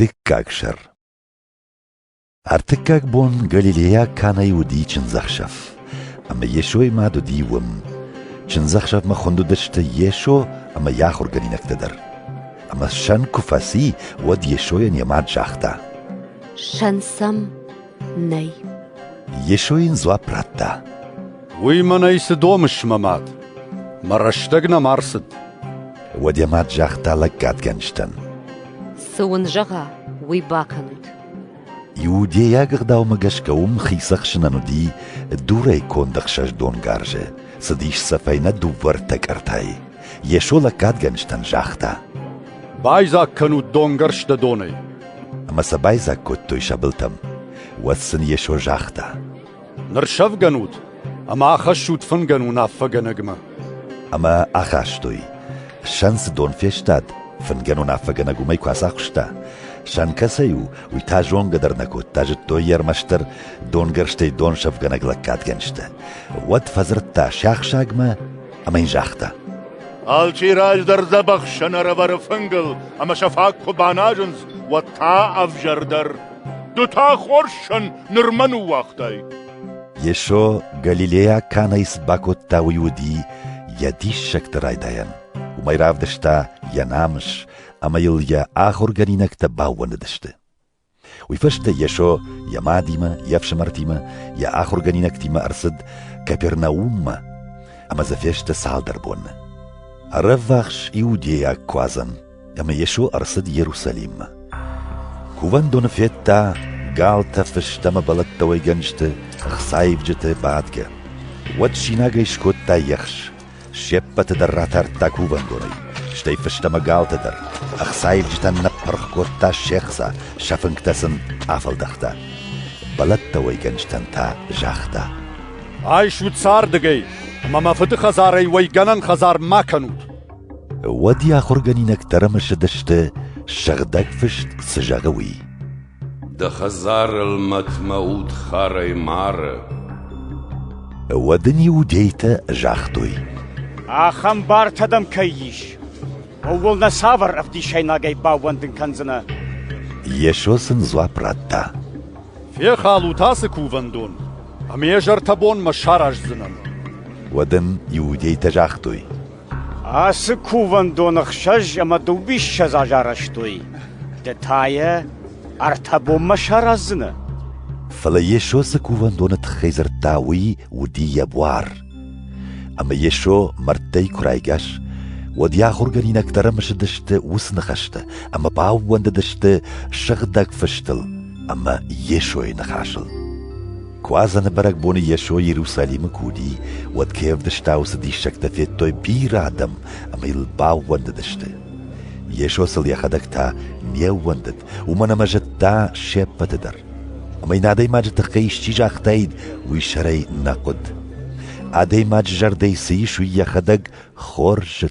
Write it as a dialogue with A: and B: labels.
A: دكاكشر ارتكاك بون غاليليا كان يودي چنزخشف اما يشوي ما دو ديوم چنزخشف ما خندو دشت يشو اما ياخر غنينك تدر اما شن كفاسي ود يشوي نيمات جاختا
B: شنسم ني
A: يشوين زوا براتا
C: وي منايس دومش ممات مرشتقنا مارسد
A: ود يمات جاختا لقات گنشتن
B: سون جغا وي باكنود
A: يوديا غداو مگشكوم خيسخ شنانو دي دوري كون دخشش دون گارجه سديش سفينة دوور تكرتاي يشو لقات گنشتن جاختا
C: بايزا كانو دونگرشت دوني
A: اما سبايزا كوتو يشابلتم واتسن يشو جاختا
C: نرشف گنود اما اخشوت فنگنو نافگا نگما
A: اما اخاشتوي شانس دون فيشتاد فنگنو نافگا نگو ميكو اساقشتا شان كسيو ويتا جون قدر نكوت تاجت تو يرمشتر دون گرشتي دون شفگا نگلقات گنشتا ود فزرتا شاخ شاگما اما این جاختا
D: الچی راج در زبخشن رور فنگل اما شفاق خباناجنز و تا افجر در دو تا خورشن نرمنو وقتای
A: يشو غاليليا كان يسباكو تاوي ودي يديش شكتر رايداين وما يراف دشتا ينامش اما يليا آخر غنينك تباون دشتا ويفشت يشو يما ديما يفش مرتيما يا آخر غنينك تيما أرسد كابرناوم اما زفشت سال دربون رفاخش يوديا كوازن اما يشو أرسد يروساليم كوان دون فيتا قالتا فشتما بلدتا ويغنشت خصايف جتا بعدك ودشيناغي شكوتا يخش شيبت دراتر تاكو بندوني شتي فشتما قالتا در اخصايف جتا نبرخ كوتا شيخسا شفنكتسن عفل دختا بلدتا ويغنشتن تا جاختا
C: عايش وتصار دقي اما ما فتح خزاري ويغنن خزار ما كانود
A: ودي آخر غنينك ترمش دشت شغدك فشت سجاغوي
E: دخزار المتموت خاري مار
A: ودني وديتا جاختوي
F: آخم بار تدم كيش أول نسافر أفدي شينا جاي باوندن كنزنا
A: يشو سنزوا براتا
C: في خالو تاسكو فندون اميجر تبون مشارج زنن
A: ودن يوديتا جاختوي
F: آسكو فندون خشج أما دوبيش شزاجارشتوي دتاية أرتبو مشارزنا
A: فلا يشو سكوفن دون تخيزر تاوي ودي يبوار اما يشو مرتي كرايگاش ودي آخر غنينك ترمش دشت وسنخشت اما باوند دشت شغدك فشتل اما يشو نخاشل كوازن برق بوني يشو يروساليم كودي ود كيف دشتاو سدي شكت في توي بير آدم اما يلباوند دشت يشو سل يخدك تا نيوندت ومنا مجد تا شيبت در اما این عدای ماج تقیش چی جاختاید وی شرای نقد عدای ماج جردی سیش وی یخدگ خورج